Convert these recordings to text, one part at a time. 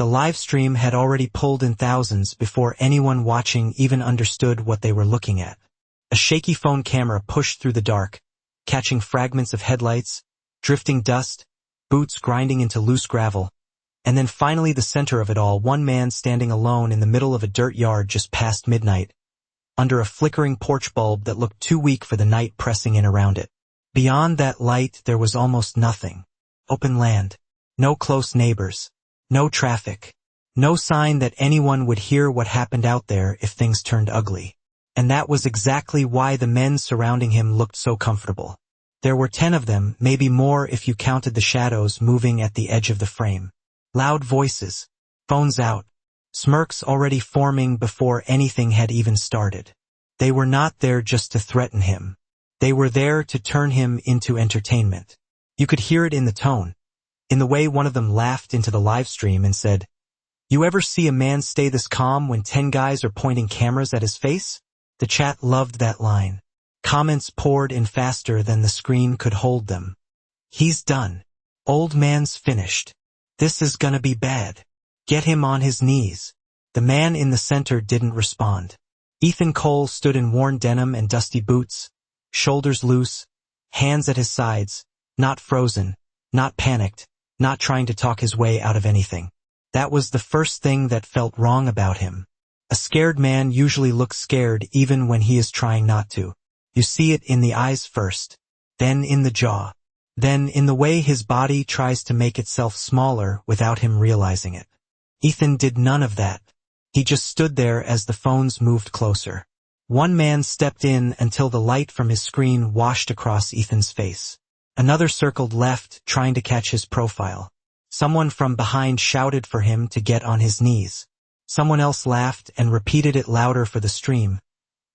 The live stream had already pulled in thousands before anyone watching even understood what they were looking at. A shaky phone camera pushed through the dark, catching fragments of headlights, drifting dust, boots grinding into loose gravel, and then finally the center of it all, one man standing alone in the middle of a dirt yard just past midnight, under a flickering porch bulb that looked too weak for the night pressing in around it. Beyond that light there was almost nothing. Open land. No close neighbors. No traffic. No sign that anyone would hear what happened out there if things turned ugly. And that was exactly why the men surrounding him looked so comfortable. There were 10 of them, maybe more if you counted the shadows moving at the edge of the frame. Loud voices. Phones out. Smirks already forming before anything had even started. They were not there just to threaten him. They were there to turn him into entertainment. You could hear it in the tone, in the way one of them laughed into the live stream and said, "You ever see a man stay this calm when 10 guys are pointing cameras at his face?" The chat loved that line. Comments poured in faster than the screen could hold them. "He's done. Old man's finished. This is gonna be bad. Get him on his knees." The man in the center didn't respond. Ethan Cole stood in worn denim and dusty boots, shoulders loose, hands at his sides, not frozen, not panicked, not trying to talk his way out of anything. That was the first thing that felt wrong about him. A scared man usually looks scared even when he is trying not to. You see it in the eyes first, then in the jaw, then in the way his body tries to make itself smaller without him realizing it. Ethan did none of that. He just stood there as the phones moved closer. One man stepped in until the light from his screen washed across Ethan's face. Another circled left, trying to catch his profile. Someone from behind shouted for him to get on his knees. Someone else laughed and repeated it louder for the stream,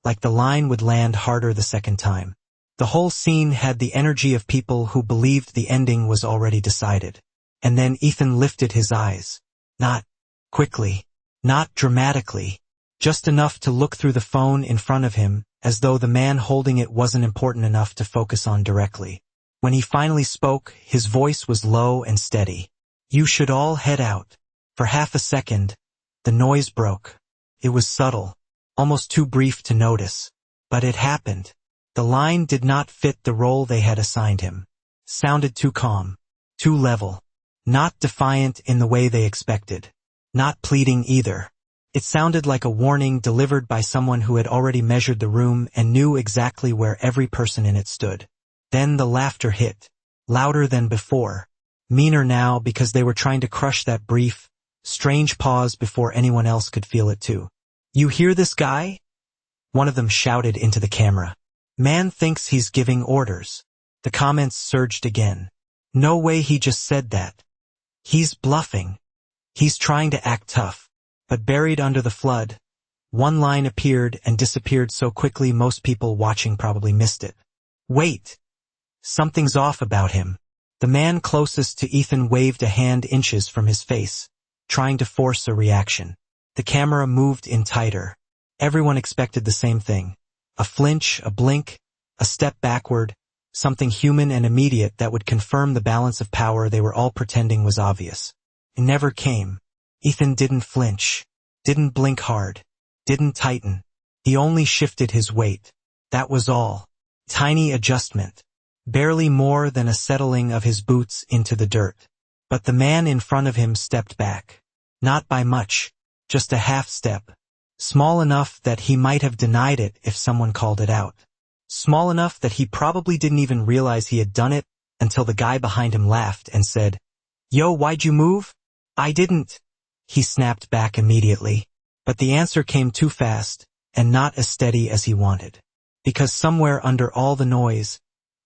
like the line would land harder the second time. The whole scene had the energy of people who believed the ending was already decided. And then Ethan lifted his eyes. Not quickly, not dramatically, just enough to look through the phone in front of him, as though the man holding it wasn't important enough to focus on directly. When he finally spoke, his voice was low and steady. "You should all head out." For half a second, the noise broke. It was subtle, almost too brief to notice. But it happened. The line did not fit the role they had assigned him. Sounded too calm, too level. Not defiant in the way they expected. Not pleading either. It sounded like a warning delivered by someone who had already measured the room and knew exactly where every person in it stood. Then the laughter hit. Louder than before. Meaner now because they were trying to crush that brief, strange pause before anyone else could feel it too. "You hear this guy?" One of them shouted into the camera. "Man thinks he's giving orders." The comments surged again. "No way, he just said that. He's bluffing. He's trying to act tough." But buried under the flood, one line appeared and disappeared so quickly most people watching probably missed it. "Wait. Something's off about him." The man closest to Ethan waved a hand inches from his face, trying to force a reaction. The camera moved in tighter. Everyone expected the same thing. A flinch, a blink, a step backward, something human and immediate that would confirm the balance of power they were all pretending was obvious. It never came. Ethan didn't flinch, didn't blink hard, didn't tighten. He only shifted his weight. That was all. Tiny adjustment. Barely more than a settling of his boots into the dirt. But the man in front of him stepped back. Not by much, just a half step. Small enough that he might have denied it if someone called it out. Small enough that he probably didn't even realize he had done it until the guy behind him laughed and said, "Yo, why'd you move?" "I didn't." He snapped back immediately. But the answer came too fast and not as steady as he wanted. Because somewhere under all the noise,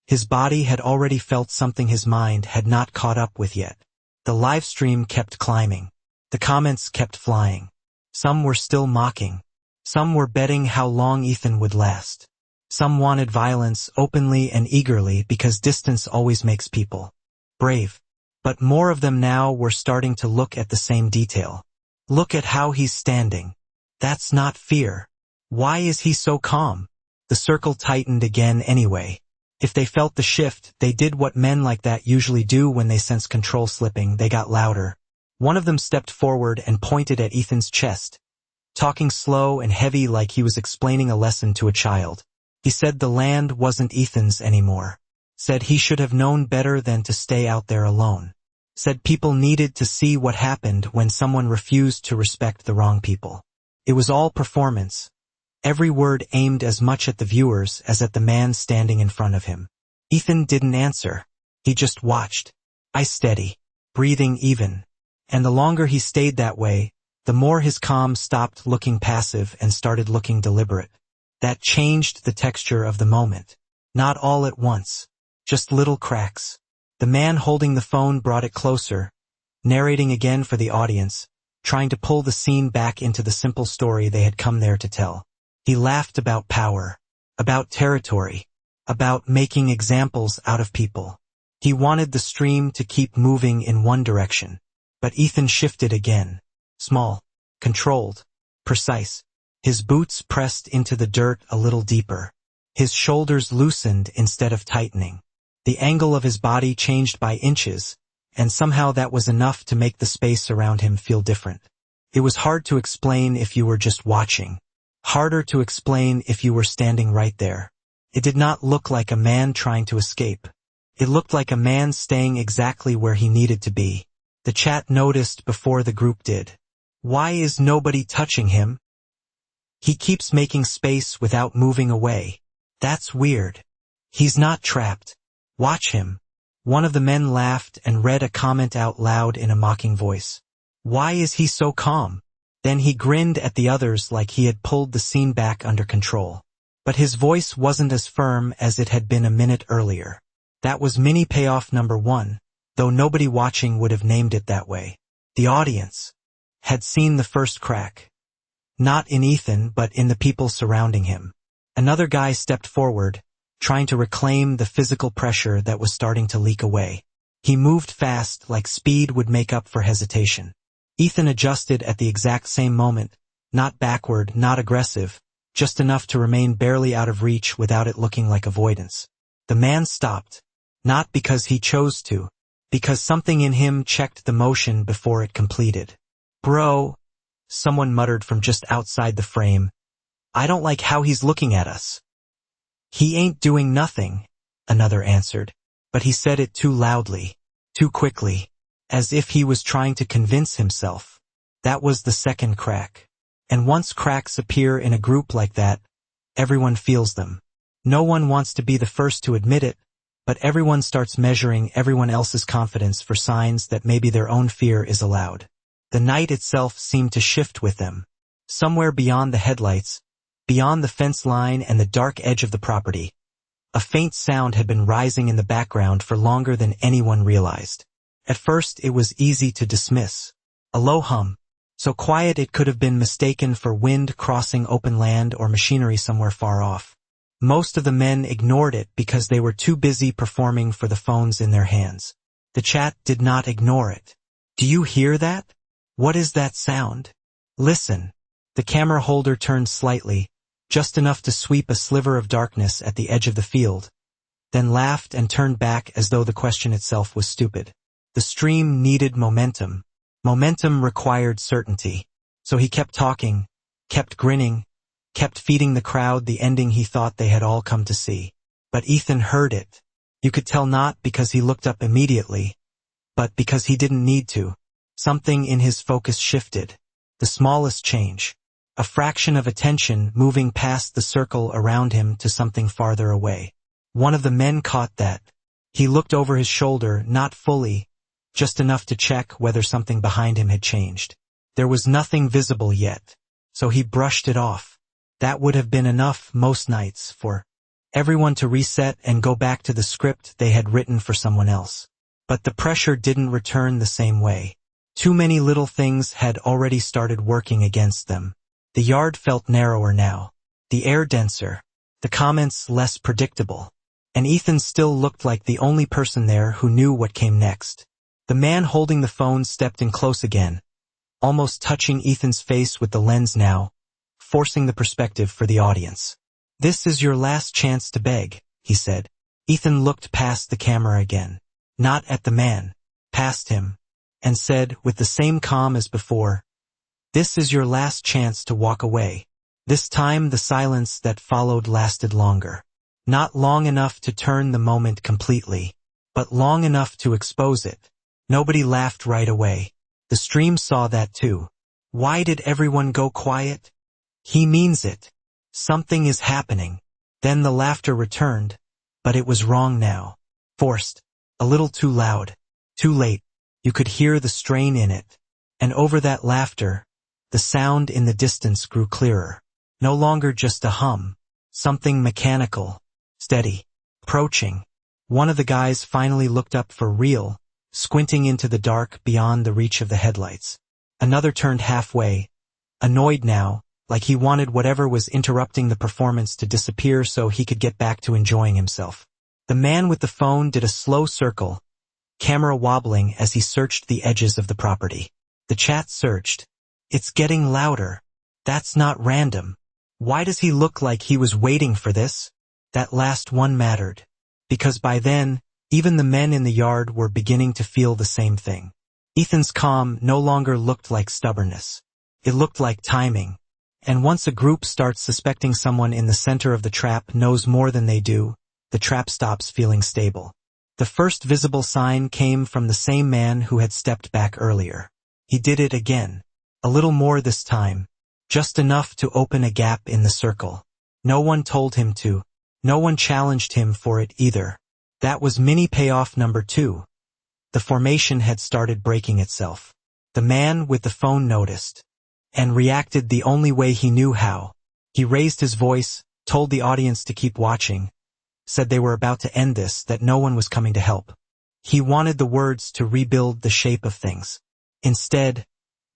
his body had already felt something his mind had not caught up with yet. The live stream kept climbing. The comments kept flying. Some were still mocking. Some were betting how long Ethan would last. Some wanted violence openly and eagerly because distance always makes people brave. But more of them now were starting to look at the same detail. Look at how he's standing. That's not fear. Why is he so calm? The circle tightened again anyway. If they felt the shift, they did what men like that usually do when they sense control slipping. They got louder. One of them stepped forward and pointed at Ethan's chest, talking slow and heavy like he was explaining a lesson to a child. He said the land wasn't Ethan's anymore. Said he should have known better than to stay out there alone. Said people needed to see what happened when someone refused to respect the wrong people. It was all performance. Every word aimed as much at the viewers as at the man standing in front of him. Ethan didn't answer. He just watched. Eyes steady, breathing even. And the longer he stayed that way, the more his calm stopped looking passive and started looking deliberate. That changed the texture of the moment. Not all at once. Just little cracks. The man holding the phone brought it closer, narrating again for the audience, trying to pull the scene back into the simple story they had come there to tell. He laughed about power, about territory, about making examples out of people. He wanted the stream to keep moving in one direction. But Ethan shifted again. Small, controlled, precise. His boots pressed into the dirt a little deeper. His shoulders loosened instead of tightening. The angle of his body changed by inches, and somehow that was enough to make the space around him feel different. It was hard to explain if you were just watching. Harder to explain if you were standing right there. It did not look like a man trying to escape. It looked like a man staying exactly where he needed to be. The chat noticed before the group did. Why is nobody touching him? He keeps making space without moving away. That's weird. He's not trapped. Watch him. One of the men laughed and read a comment out loud in a mocking voice. Why is he so calm? Then he grinned at the others like he had pulled the scene back under control. But his voice wasn't as firm as it had been a minute earlier. That was mini payoff number 1, though nobody watching would have named it that way. The audience had seen the first crack. Not in Ethan, but in the people surrounding him. Another guy stepped forward, trying to reclaim the physical pressure that was starting to leak away. He moved fast, like speed would make up for hesitation. Ethan adjusted at the exact same moment, not backward, not aggressive, just enough to remain barely out of reach without it looking like avoidance. The man stopped, not because he chose to, because something in him checked the motion before it completed. Bro, someone muttered from just outside the frame. I don't like how he's looking at us. He ain't doing nothing, another answered, but he said it too loudly, too quickly, as if he was trying to convince himself. That was the second crack. And once cracks appear in a group like that, everyone feels them. No one wants to be the first to admit it, but everyone starts measuring everyone else's confidence for signs that maybe their own fear is allowed. The night itself seemed to shift with them. Somewhere beyond the headlights, beyond the fence line and the dark edge of the property, a faint sound had been rising in the background for longer than anyone realized. At first it was easy to dismiss. A low hum, so quiet it could have been mistaken for wind crossing open land or machinery somewhere far off. Most of the men ignored it because they were too busy performing for the phones in their hands. The chat did not ignore it. Do you hear that? What is that sound? Listen. The camera holder turned slightly, just enough to sweep a sliver of darkness at the edge of the field, then laughed and turned back as though the question itself was stupid. The stream needed momentum. Momentum required certainty. So he kept talking, kept grinning, kept feeding the crowd the ending he thought they had all come to see. But Ethan heard it. You could tell not because he looked up immediately, but because he didn't need to. Something in his focus shifted. The smallest change. A fraction of attention moving past the circle around him to something farther away. One of the men caught that. He looked over his shoulder, not fully, just enough to check whether something behind him had changed. There was nothing visible yet, so he brushed it off. That would have been enough most nights for everyone to reset and go back to the script they had written for someone else. But the pressure didn't return the same way. Too many little things had already started working against them. The yard felt narrower now, the air denser, the comments less predictable, and Ethan still looked like the only person there who knew what came next. The man holding the phone stepped in close again, almost touching Ethan's face with the lens now, forcing the perspective for the audience. This is your last chance to beg, he said. Ethan looked past the camera again, not at the man, past him, and said, with the same calm as before, "This is your last chance to walk away." This time the silence that followed lasted longer. Not long enough to turn the moment completely, but long enough to expose it. Nobody laughed right away. The stream saw that too. Why did everyone go quiet? He means it. Something is happening. Then the laughter returned, but it was wrong now. Forced. A little too loud. Too late. You could hear the strain in it. And over that laughter, the sound in the distance grew clearer. No longer just a hum. Something mechanical. Steady. Approaching. One of the guys finally looked up for real, squinting into the dark beyond the reach of the headlights. Another turned halfway, annoyed now, like he wanted whatever was interrupting the performance to disappear so he could get back to enjoying himself. The man with the phone did a slow circle, camera wobbling as he searched the edges of the property. The chat searched. "It's getting louder. That's not random. Why does he look like he was waiting for this?" That last one mattered. Because by then, even the men in the yard were beginning to feel the same thing. Ethan's calm no longer looked like stubbornness. It looked like timing. And once a group starts suspecting someone in the center of the trap knows more than they do, the trap stops feeling stable. The first visible sign came from the same man who had stepped back earlier. He did it again. A little more this time. Just enough to open a gap in the circle. No one told him to. No one challenged him for it either. That was mini payoff number 2. The formation had started breaking itself. The man with the phone noticed. And reacted the only way he knew how. He raised his voice, told the audience to keep watching, said they were about to end this, that no one was coming to help. He wanted the words to rebuild the shape of things. Instead,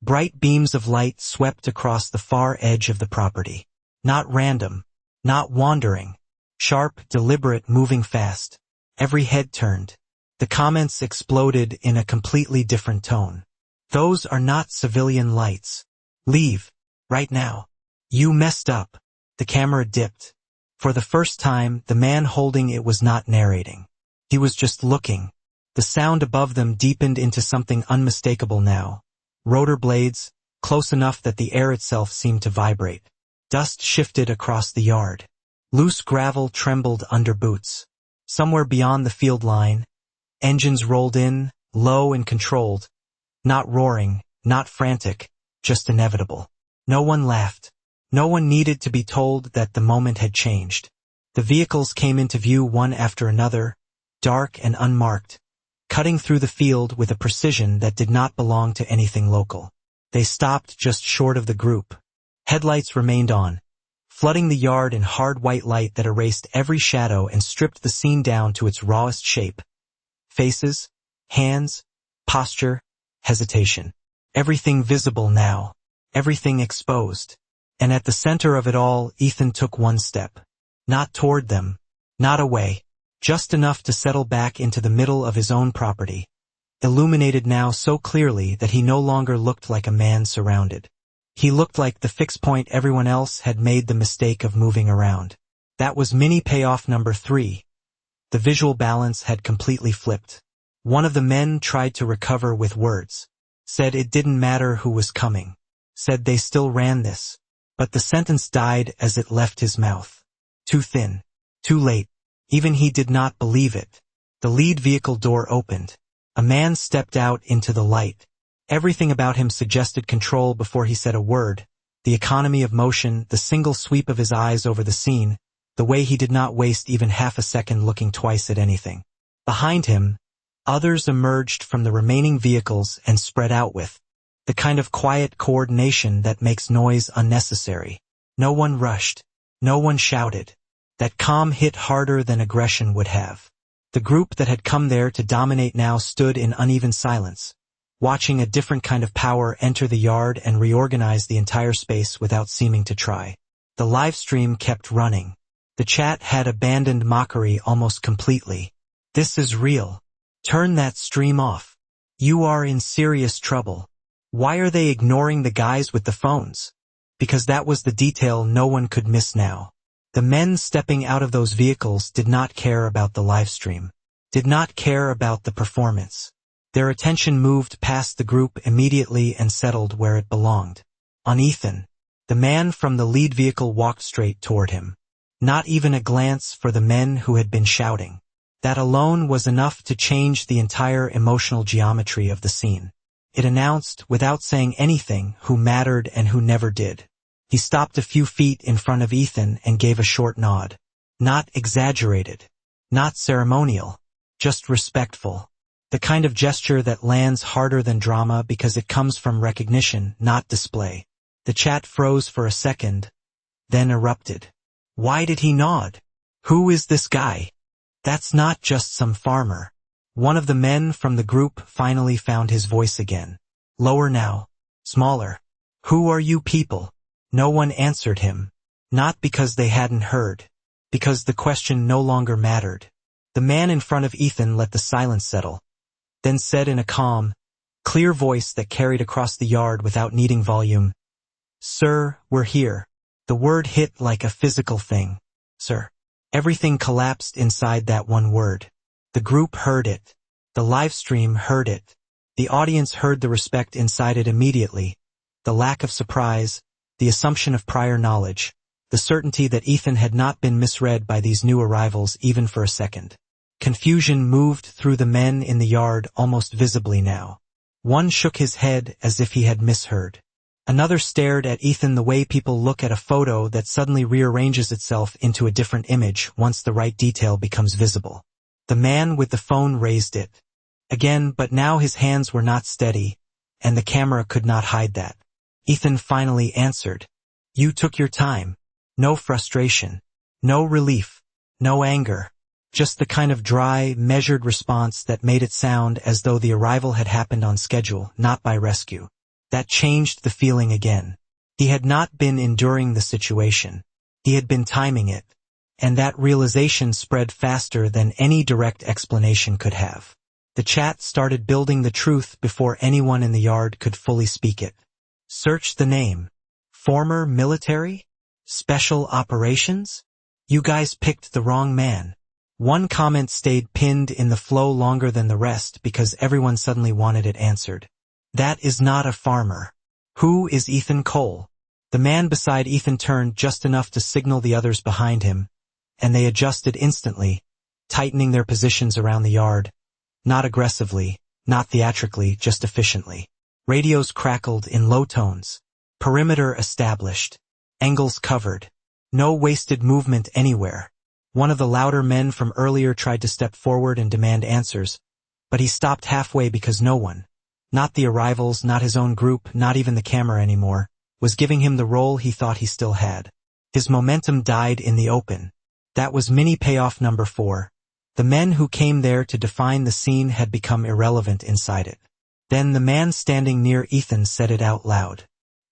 bright beams of light swept across the far edge of the property. Not random. Not wandering. Sharp, deliberate, moving fast. Every head turned. The comments exploded in a completely different tone. "Those are not civilian lights. Leave. Right now. You messed up." The camera dipped. For the first time, the man holding it was not narrating. He was just looking. The sound above them deepened into something unmistakable now. Rotor blades, close enough that the air itself seemed to vibrate. Dust shifted across the yard. Loose gravel trembled under boots. Somewhere beyond the field line, engines rolled in, low and controlled. Not roaring, not frantic, just inevitable. No one laughed. No one needed to be told that the moment had changed. The vehicles came into view one after another, dark and unmarked, cutting through the field with a precision that did not belong to anything local. They stopped just short of the group. Headlights remained on, flooding the yard in hard white light that erased every shadow and stripped the scene down to its rawest shape. Faces, hands, posture, hesitation. Everything visible now. Everything exposed. And at the center of it all, Ethan took one step. Not toward them. Not away. Just enough to settle back into the middle of his own property. Illuminated now so clearly that he no longer looked like a man surrounded. He looked like the fixed point everyone else had made the mistake of moving around. That was mini payoff number 3. The visual balance had completely flipped. One of the men tried to recover with words. Said it didn't matter who was coming. Said they still ran this. But the sentence died as it left his mouth. Too thin. Too late. Even he did not believe it. The lead vehicle door opened. A man stepped out into the light. Everything about him suggested control before he said a word. The economy of motion, the single sweep of his eyes over the scene, the way he did not waste even half a second looking twice at anything. Behind him, others emerged from the remaining vehicles and spread out with the kind of quiet coordination that makes noise unnecessary. No one rushed. No one shouted. That calm hit harder than aggression would have. The group that had come there to dominate now stood in uneven silence, watching a different kind of power enter the yard and reorganize the entire space without seeming to try. The live stream kept running. The chat had abandoned mockery almost completely. "This is real. Turn that stream off. You are in serious trouble. Why are they ignoring the guys with the phones?" Because that was the detail no one could miss now. The men stepping out of those vehicles did not care about the live stream. Did not care about the performance. Their attention moved past the group immediately and settled where it belonged. On Ethan. The man from the lead vehicle walked straight toward him. Not even a glance for the men who had been shouting. That alone was enough to change the entire emotional geometry of the scene. It announced, without saying anything, who mattered and who never did. He stopped a few feet in front of Ethan and gave a short nod. Not exaggerated. Not ceremonial. Just respectful. The kind of gesture that lands harder than drama because it comes from recognition, not display. The chat froze for a second, then erupted. Why did he nod? Who is this guy? That's not just some farmer. One of the men from the group finally found his voice again. Lower now. Smaller. Who are you people? No one answered him. Not because they hadn't heard. Because the question no longer mattered. The man in front of Ethan let the silence settle, then said in a calm, clear voice that carried across the yard without needing volume, "Sir, we're here." The word hit like a physical thing. Sir. Everything collapsed inside that one word. The group heard it. The livestream heard it. The audience heard the respect inside it immediately. The lack of surprise, the assumption of prior knowledge, the certainty that Ethan had not been misread by these new arrivals even for a second. Confusion moved through the men in the yard almost visibly now. One shook his head as if he had misheard. Another stared at Ethan the way people look at a photo that suddenly rearranges itself into a different image once the right detail becomes visible. The man with the phone raised it. Again, but now his hands were not steady, and the camera could not hide that. Ethan finally answered. You took your time. No frustration. No relief. No anger. Just the kind of dry, measured response that made it sound as though the arrival had happened on schedule, not by rescue. That changed the feeling again. He had not been enduring the situation. He had been timing it. And that realization spread faster than any direct explanation could have. The chat started building the truth before anyone in the yard could fully speak it. Search the name. Former military? Special operations? You guys picked the wrong man. One comment stayed pinned in the flow longer than the rest because everyone suddenly wanted it answered. That is not a farmer. Who is Ethan Cole? The man beside Ethan turned just enough to signal the others behind him, and they adjusted instantly, tightening their positions around the yard. Not aggressively, not theatrically, just efficiently. Radios crackled in low tones. Perimeter established. Angles covered. No wasted movement anywhere. One of the louder men from earlier tried to step forward and demand answers, but he stopped halfway because no one, not the arrivals, not his own group, not even the camera anymore, was giving him the role he thought he still had. His momentum died in the open. That was mini payoff number 4. The men who came there to define the scene had become irrelevant inside it. Then the man standing near Ethan said it out loud.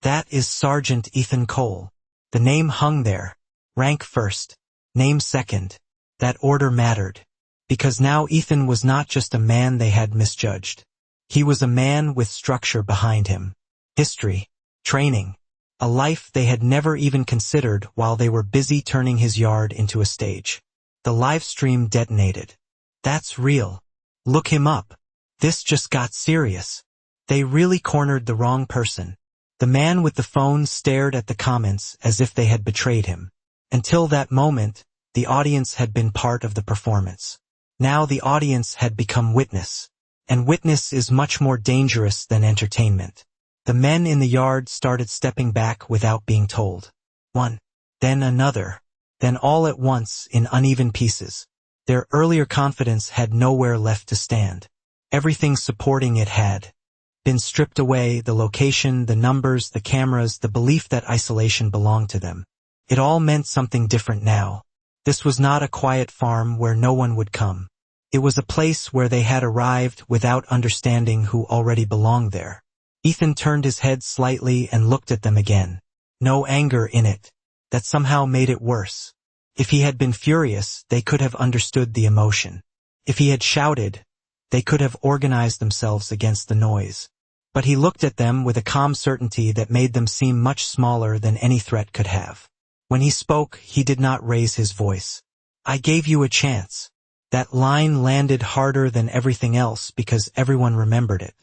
That is Sergeant Ethan Cole. The name hung there. Rank first. Name second. That order mattered. Because now Ethan was not just a man they had misjudged. He was a man with structure behind him. History. Training. A life they had never even considered while they were busy turning his yard into a stage. The live stream detonated. That's real. Look him up. This just got serious. They really cornered the wrong person. The man with the phone stared at the comments as if they had betrayed him. Until that moment, the audience had been part of the performance. Now the audience had become witness. And witness is much more dangerous than entertainment. The men in the yard started stepping back without being told. One. Then another. Then all at once in uneven pieces. Their earlier confidence had nowhere left to stand. Everything supporting it had been stripped away, the location, the numbers, the cameras, the belief that isolation belonged to them. It all meant something different now. This was not a quiet farm where no one would come. It was a place where they had arrived without understanding who already belonged there. Ethan turned his head slightly and looked at them again. No anger in it. That somehow made it worse. If he had been furious, they could have understood the emotion. If he had shouted, they could have organized themselves against the noise. But he looked at them with a calm certainty that made them seem much smaller than any threat could have. When he spoke, he did not raise his voice. I gave you a chance. That line landed harder than everything else because everyone remembered it.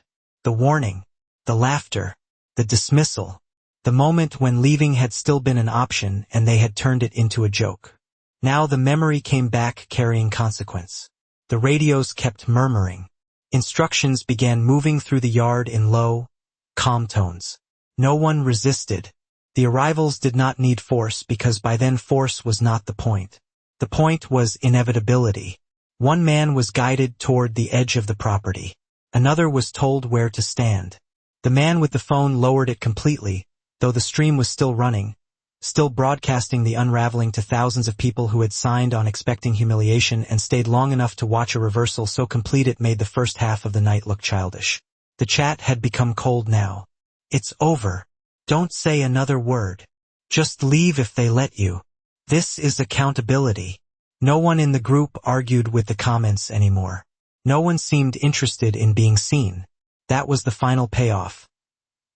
The warning, the laughter, the dismissal, the moment when leaving had still been an option and they had turned it into a joke. Now the memory came back carrying consequence. The radios kept murmuring. Instructions began moving through the yard in low, calm tones. No one resisted. The arrivals did not need force because by then force was not the point. The point was inevitability. One man was guided toward the edge of the property. Another was told where to stand. The man with the phone lowered it completely, though the stream was still running, still broadcasting the unraveling to thousands of people who had signed on expecting humiliation and stayed long enough to watch a reversal so complete it made the first half of the night look childish. The chat had become cold now. It's over. Don't say another word. Just leave if they let you. This is accountability. No one in the group argued with the comments anymore. No one seemed interested in being seen. That was the final payoff.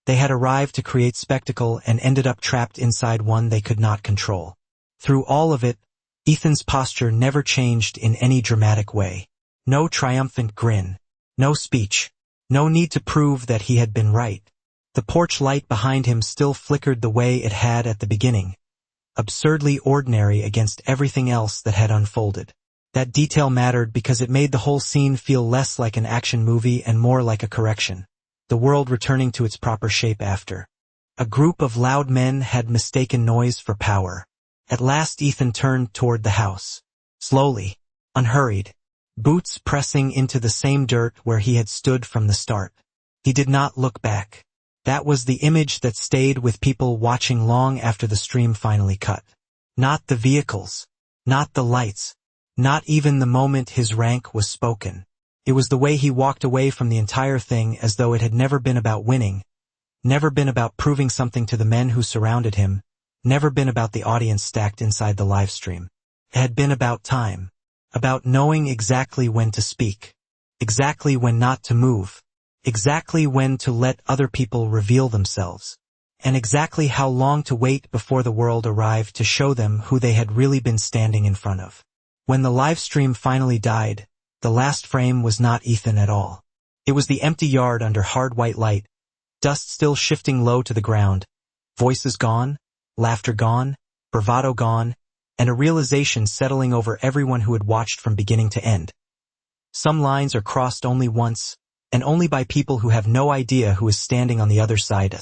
They had arrived to create spectacle and ended up trapped inside one they could not control. Through all of it, Ethan's posture never changed in any dramatic way. No triumphant grin. No speech. No need to prove that he had been right. The porch light behind him still flickered the way it had at the beginning, absurdly ordinary against everything else that had unfolded. That detail mattered because it made the whole scene feel less like an action movie and more like a correction. The world returning to its proper shape after. A group of loud men had mistaken noise for power. At last Ethan turned toward the house. Slowly, unhurried, boots pressing into the same dirt where he had stood from the start. He did not look back. That was the image that stayed with people watching long after the stream finally cut. Not the vehicles. Not the lights. Not even the moment his rank was spoken. It was the way he walked away from the entire thing as though it had never been about winning, never been about proving something to the men who surrounded him, never been about the audience stacked inside the live stream. It had been about time, about knowing exactly when to speak, exactly when not to move, exactly when to let other people reveal themselves, and exactly how long to wait before the world arrived to show them who they had really been standing in front of. When the live stream finally died, the last frame was not Ethan at all. It was the empty yard under hard white light, dust still shifting low to the ground, voices gone, laughter gone, bravado gone, and a realization settling over everyone who had watched from beginning to end. Some lines are crossed only once, and only by people who have no idea who is standing on the other side.